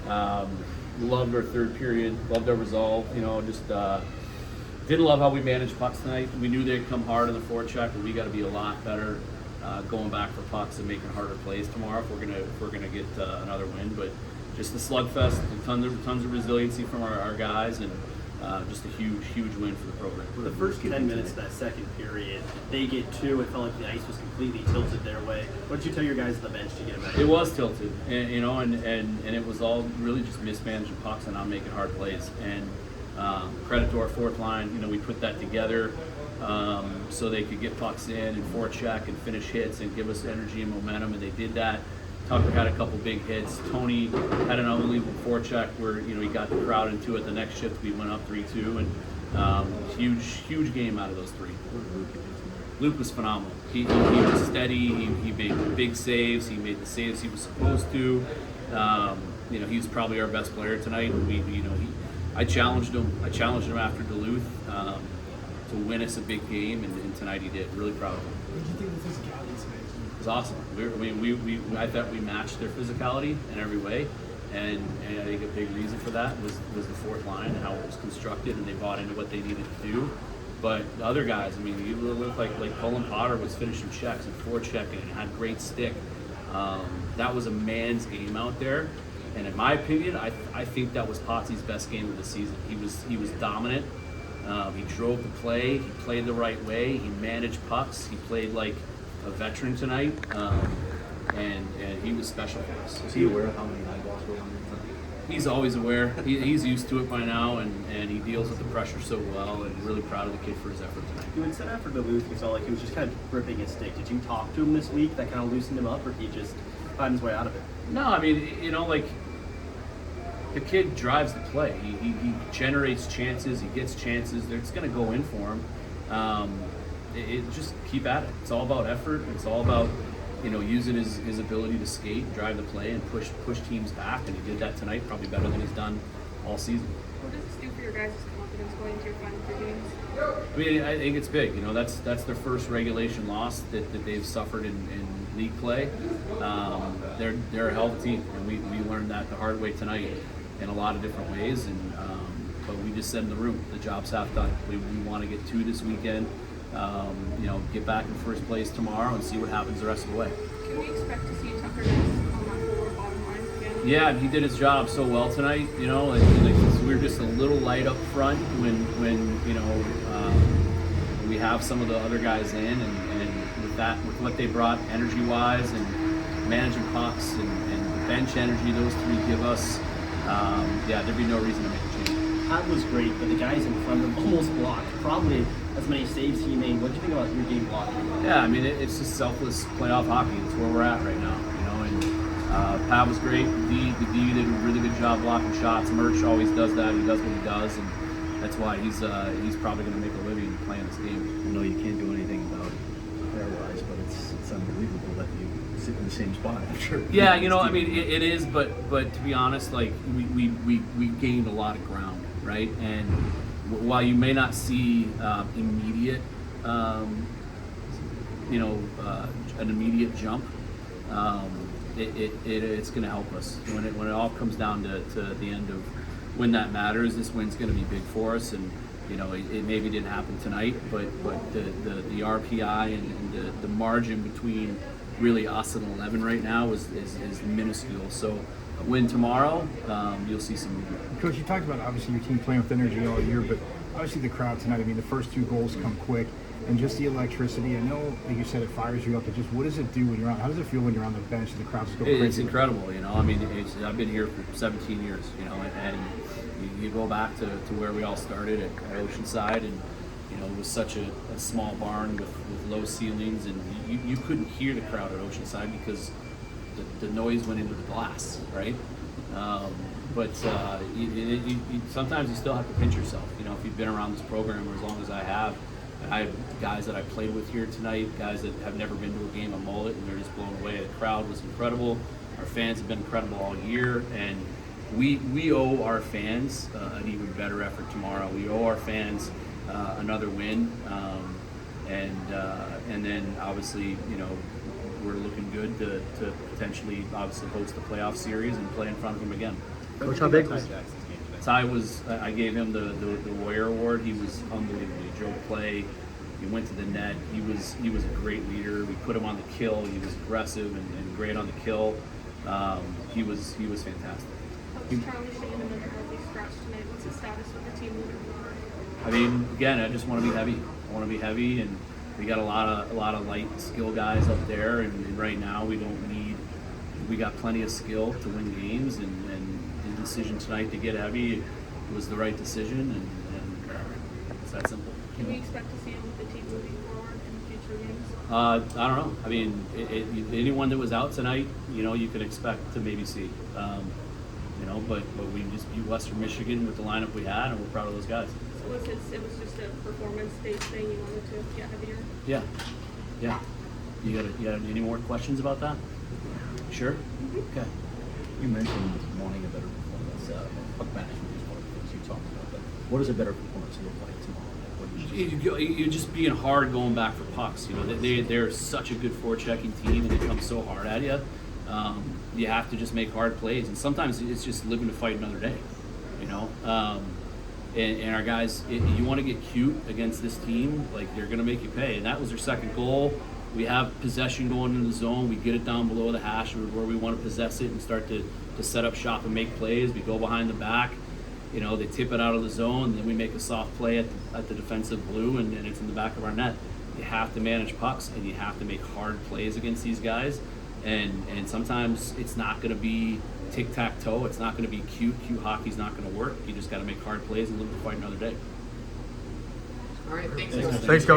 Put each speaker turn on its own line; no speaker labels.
Loved our third period, loved our resolve. Just didn't love how we managed pucks tonight. We knew they'd come hard in the forecheck, but we got to be a lot better going back for pucks and making harder plays tomorrow if we're gonna get another win. But just the slugfest, tons of resiliency from our guys, and just a huge win for the program.
For the first 10 minutes of that second period, they get two. It felt like the ice was completely tilted their way. What did you tell your guys on the bench to get them back?
It was tilted, and it was all really just mismanaging pucks and not making hard plays. And credit to our fourth line, we put that together so they could get pucks in and forecheck and finish hits and give us energy and momentum, and they did that. Tucker had a couple big hits. Tony had an unbelievable forecheck where he got the crowd into it. The next shift we went up 3-2, and huge game out of those three. Luke was phenomenal. He was steady. He made big saves. He made the saves he was supposed to. He was probably our best player tonight. I challenged him. After Duluth to win us a big game, and tonight he did. Really proud of him.
What did you think of the physicality tonight?
It was awesome. I thought we matched their physicality in every way, and I think a big reason for that was the fourth line and how it was constructed, and they bought into what they needed to do. But the other guys, you look like Colin Potter was finishing checks and forechecking and had great stick. That was a man's game out there, and in my opinion, I think that was Potsy's best game of the season. He was dominant. He drove the play. He played the right way. He managed pucks. He played like a veteran tonight, and he was special for us.
Was he aware of how many eyeballs were on him?
He's always aware. He's used to it by now, and he deals with the pressure so well, and really proud of the kid for his effort tonight.
You had said after Duluth, you felt like he was just kind of gripping his stick. Did you talk to him this week that kind of loosened him up, or he just found his way out of it?
No, the kid drives the play. He generates chances. He gets chances. It's going to go in for him. Just keep at it. It's all about effort. It's all about using his ability to skate, drive the play, and push teams back. And he did that tonight, probably better than he's done all season.
What does this do for your guys' confidence going into your final two games?
I think it's big. That's their first regulation loss that they've suffered in league play. They're a hell of a team, and we learned that the hard way tonight in a lot of different ways. And but we just said in the room, the job's half done. We want to get two this weekend. Get back in first place tomorrow and see what happens the rest of the way.
Can we expect to see Tucker on that forward bottom line again?
Yeah, he did his job so well tonight. We were just a little light up front when we have some of the other guys in, and with what they brought energy wise and managing pucks and bench energy those three give us. There'd be no reason to make a change.
That was great, but the guys in front of him almost blocked. Probably as many saves he made. What do you think about your game blocking?
Yeah, it's just selfless playoff hockey. It's where we're at right now, and Pat was great. The D did a really good job blocking shots. Murch always does that. He does what he does, and that's why he's probably going to make a living playing this game.
I know you can't do anything about it player-wise, but it's unbelievable that you sit in the same spot. I'm sure.
Yeah, it is, but to be honest, we gained a lot of ground, right? And while you may not see immediate, an immediate jump, it's going to help us when it all comes down to the end of when that matters. This win's going to be big for us, and it maybe didn't happen tonight, but the RPI and the margin between really us and 11 right now is minuscule. So a win tomorrow, you'll see some movement.
Coach, you talked about obviously your team playing with energy all year, but obviously the crowd tonight, the first two goals come quick, and just the electricity. I know, like you said, it fires you up, but just what does it do when you're on? How does it feel when you're on the bench and the crowd's go crazy?
It's incredible, I've been here for 17 years, and you go back to where we all started at Oceanside, and it was such a small barn with low ceilings, and you couldn't hear the crowd at Oceanside because the noise went into the glass, right? But sometimes you still have to pinch yourself. If you've been around this program as long as I have guys that I played with here tonight, guys that have never been to a game of Mullet, and they're just blown away. The crowd was incredible. Our fans have been incredible all year, and we owe our fans an even better effort tomorrow. We owe our fans another win, and then obviously we're looking good to potentially obviously host the playoff series and play in front of them again.
Coach, how big was
Jackson's game today?
Ty was, I gave him the Warrior Award. He was unbelievable. He drove play. He went to the net. He was a great leader. We put him on the kill. He was aggressive and great on the kill. He was fantastic.
Coach Charlie Shane another healthy scratch tonight. What's his status with the team moving forward?
I mean, again, I just want to be heavy. I want to be heavy, and we got a lot of light skill guys up there, and right now we don't need. We got plenty of skill to win games, and the decision tonight to get heavy was the right decision, and it's that simple.
Can we expect to see him with the team moving forward in future games?
I don't know. I mean, anyone that was out tonight, you can expect to maybe see. But we just beat Western Michigan with the lineup we had, and we're proud of those guys.
So it was just a performance-based thing. You wanted to get heavier.
Yeah. You got any more questions about that? Sure. Okay.
You mentioned wanting a better performance. Puck management is one of the things you talked about. But what does a better performance look like tomorrow? What do you
You're just being hard going back for pucks. They're such a good forechecking team, and they come so hard at you. You have to just make hard plays, and sometimes it's just living to fight another day. And our guys, you want to get cute against this team, like they're going to make you pay. And that was their second goal. We have possession going into the zone. We get it down below the hash where we want to possess it and start to set up shop and make plays. We go behind the back. They tip it out of the zone, and then we make a soft play at the defensive blue, and it's in the back of our net. You have to manage pucks, and you have to make hard plays against these guys. And sometimes it's not going to be tic-tac-toe. It's not going to be cute. Cute hockey's not going to work. You just got to make hard plays and live to fight another day.
All right, thanks.
Thanks, Coach.